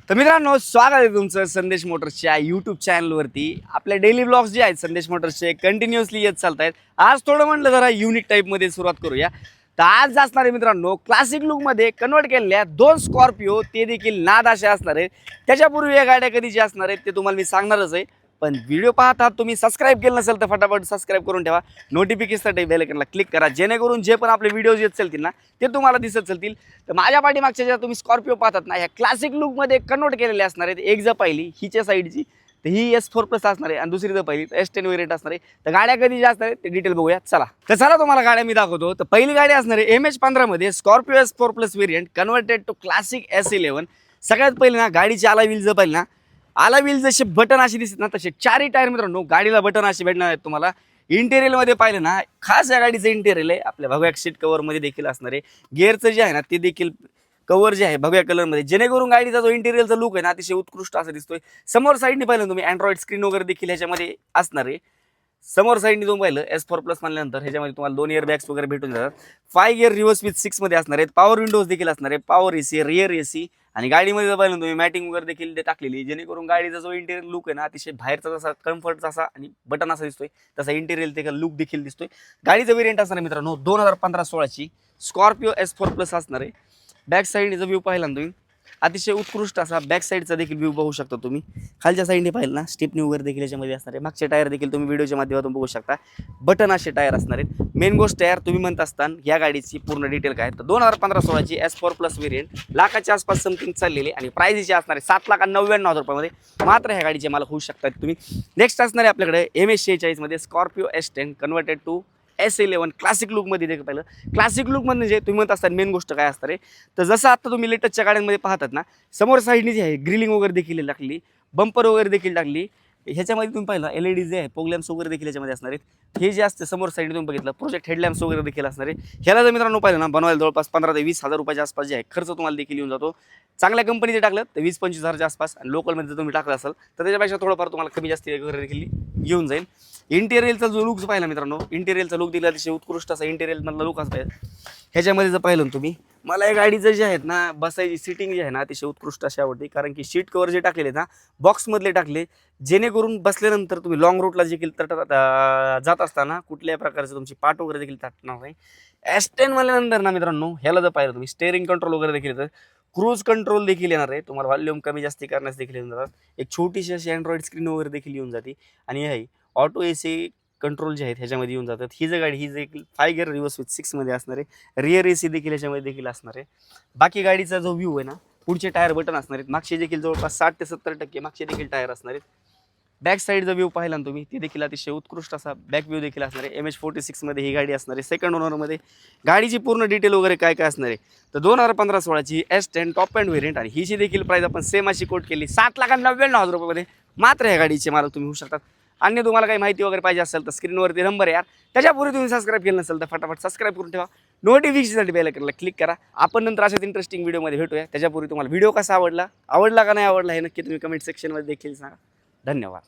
तर मित्रांनो, स्वागत आहे तुमचं संदेश मोटर्सच्या यूट्यूब चॅनलवरती. आपले डेली ब्लॉग्स जे आहेत संदेश मोटर्सचे कंटिन्युअसली येत चालत आहेत. आज थोडं म्हटलं जरा युनिक टाईपमध्ये सुरुवात करूया. तर आज असणार आहे मित्रांनो क्लासिक लुकमध्ये कन्वर्ट केलेल्या 2 स्कॉर्पिओ, ते देखील नाद असे असणार आहेत. त्याच्यापूर्वी या गाड्या कधीच्या असणार आहेत ते तुम्हाला मी सांगणारच आहे. पण व्हिडिओ पाहता तुम्ही सबस्क्राईब केलं नसेल तर फटाफट सबस्क्राईब करून ठेवा. नोटिफिकेशनसाठी बेल आयकॉनला क्लिक करा, जेणेकरून जे पण आपले व्हिडिओज येत चालतील ना ते तुम्हाला दिसत चालतील. तर माझ्या पाठीमागच्या ज्या तुम्ही स्कॉर्पिओ पाहतात ना, ह्या क्लासिक लुकमध्ये कन्वर्ट केलेले असणार आहेत. एक जर पाहिली हिच्या साईडची तर ही S4+ असणार आहे आणि दुसरी जर पाहिली तर S10 वेरियंट असणार आहे. तर गाड्या कधी ज्या असणार आहेत ते डिटेल बघूया. चला तुम्हाला गाड्या मी दाखवतो. तर पहिली गाडी असणार आहे MH15 मध्ये Scorpio S4+ variant converted to classic S11. सगळ्यात पहिले ना गाडीची आला व्हील जर पाहिली ना, आला व्हील जसे बटन असे दिसत ना तसे चारही टायर मित्रांनो गाडीला बटन असे भेटणार आहेत तुम्हाला. इंटेरियरमध्ये पाहिलं ना, खास या गाडीचं इंटेरियर आहे आपल्या भगव्या सीट कव्हरमध्ये देखील असणार आहे. गिअरचं जे आहे ना ते देखील कव्हर जे आहे भगव्या कलरमध्ये, जेणेकरून गाडीचा जो इंटेरियरचा लुक आहे ना अतिशय उत्कृष्ट असा दिसतोय. समोर साईडने पाहिलं तुम्ही अँड्रॉइड स्क्रीन वगैरे देखील ह्याच्यामध्ये असणार आहे. समोर साईडने तुम्ही पाहिलं S4+ म्हणल्यानंतर ह्याच्यामध्ये तुम्हाला 2 इयर बॅग्स वगैरे भेटून जातात. 5 गिअर रिव्हर्स विथ 6 मध्ये असणार आहेत. पॉवर विंडोज देखील असणार आहे, पॉवर एसी, रिअर एसी आणि गाडीमध्ये जर पाहिलं तुम्ही मॅटिंग वगैरे देखील टाकलेली, जेणेकरून गाडीचा जो इंटेरियर लुक आहे ना अतिशय बाहेरचा जसा कम्फर्टचा असा आणि बटन असा दिसतोय तसा इंटेरियर ते लुक देखील दिसतोय. गाडीचं वेरियंट असणार आहे मित्रांनो 2015-16ची स्कॉर्पिओ S4+ असणार आहे. बॅक साईडचा व्ह्यू पाहिला ना तुम्ही, अतिशय उत्कृष्ट असा बॅक साईडचा देखील व्ह्यू बघू शकता तुम्ही. खालच्या साईडने पाहिलं ना स्टेपनी वगैरे देखील याच्यामध्ये असणार आहे. मागचे टायर देखील तुम्ही व्हिडिओच्या माध्यमातून बघू शकता, बटन असे टायर असणार आहेत. मेन गोष्ट टायर तुम्ही म्हणत असताना या गाडीची पूर्ण डिटेल काय, तर 2015-16ची S4+ वेरियंट लाखाच्या आसपास समथिंग चाललेली आणि प्राइस असणार आहे 7,99,000 रुपयामध्ये मात्र ह्या गाडीचे मला होऊ शकतात तुम्ही. नेक्स्ट असणार आहे आपल्याकडे MH46 मध्ये Scorpio S10 converted to S11 classic लुकमध्ये देखील पाहिलं. क्लासिक लुक म्हणजे तुम्ही म्हणत असताना मेन गोष्ट काय असणार आहे, तर जसं आता तुम्ही लेटेस्टच्या गाड्यांमध्ये पाहतात ना, समोर साईडनी जी आहे ग्रिलिंग वगैरे देखील टाकली, बंपर वगैरे देखील टाकली. ह्याच्यामध्ये तुम्ही पाहिलं LED जे आहे पोगलॅम्प्स वगैरे देखील याच्यामध्ये असणार आहेत. हे जे असते समोर साईडने तुम्ही बघितलं प्रोजेक्ट हेडलॅम्प्स वगैरे देखील असणार आहे. ह्याला जर मित्रांनो पाहिलं ना बनवायला जवळपास 15,000 ते 20,000 रुपयाच्या आसपास जे आहे खर्च तुम्हाला देखील येऊन जातो. चांगल्या कंपनीचे टाकलं तर 20-25,000च्या आसपास आणि लोकलमध्ये जर तुम्ही टाकलं असाल तर त्याच्यापेक्षा थोडंफार तुम्हाला कमी जास्त वगैरे देखील येऊन जाईल. इंटेरियरचा जो लुक पाहिला मित्रांनो, इंटेरियरचा लुक दिला अतिशय उत्कृष्ट असा इंटेरियर मधला लुक असतो. ह्याच्यामध्ये जर पाहिलं तुम्ही, मला या गाडीचं जे आहेत ना बसायची सिटिंग जी आहे ना अतिशय उत्कृष्ट अशी आवडते, कारण की सीट कवर जे टाकलेले ना बॉक्समधले टाकले, जेणेकरून बसल्यानंतर तुम्ही लॉंग रूटला देखील जात असताना कुठल्याही प्रकारचं तुमची पाठ वगैरे देखील टाकणार नाही. S10 म्हणल्यानंतर ना मित्रांनो ह्याला जर पाहिलं तुम्ही स्टेअरिंग कंट्रोल वगैरे देखील येतं, क्रूज कंट्रोल देखील येणार आहे तुम्हाला, व्हॉल्यूम कमी जास्ती करण्यास देखील येऊन जातात. एक छोटीशी अशी अँड्रॉइड स्क्रीन वगैरे देखील येऊन जाते आणि हे ऑटो एसी कंट्रोल जे आहेत ह्याच्यामध्ये येऊन जातात. ही जर गाडी ही देखील 5 गिअर रिव्हर्स विथ 6 मध्ये असणार आहे. रिअर एसी देखील ह्याच्यामध्ये देखील असणार आहे. बाकी गाडीचा जो व्ह्यू आहे ना, पुढचे टायर बटन असणार आहेत, मागचे देखील जवळपास 60 ते 70% मागचे देखील टायर असणार आहेत. बॅक साईडचा व्ह्यू पाहिला ना तुम्ही, ती देखील अतिशय उत्कृष्ट असा बॅक व्ह्यू देखील असणार आहे. MH46 मध्ये ही गाडी असणार आहे. सेकंड ओनरमध्ये गाडीची पूर्ण डिटेल वगैरे काय काय असणार आहे, तर 2015-16ची S10 टॉप अँड व्हेरियंट आणि हिची देखील प्राइस आपण सेम अशी कोट केली 7,99,000 रुपयामध्ये मात्र ह्या गाडीचे मालक तुम्ही होऊ शकतात. अन्य तुम्हाला काही माहिती वगैरे पाहिजे असेल तर स्क्रीनवरती नंबर यार, त्याच्यापूर्वी तुम्ही सबस्क्राईब केलं नसेल तर फटाफट सबस्क्राईब करून ठेवा. नोटिफिकेशनसाठी बेल आयकॉनला क्लिक करा. आपण नंतर अशाच इंटरेस्टिंग व्हिडिओमध्ये भेटूया. त्याच्यापूर्वी तुम्हाला व्हिडिओ कसा आवडला का नाही आवडला हे नक्की तुम्ही कमेंट सेक्शनमध्ये देखील सांगा. धन्यवाद.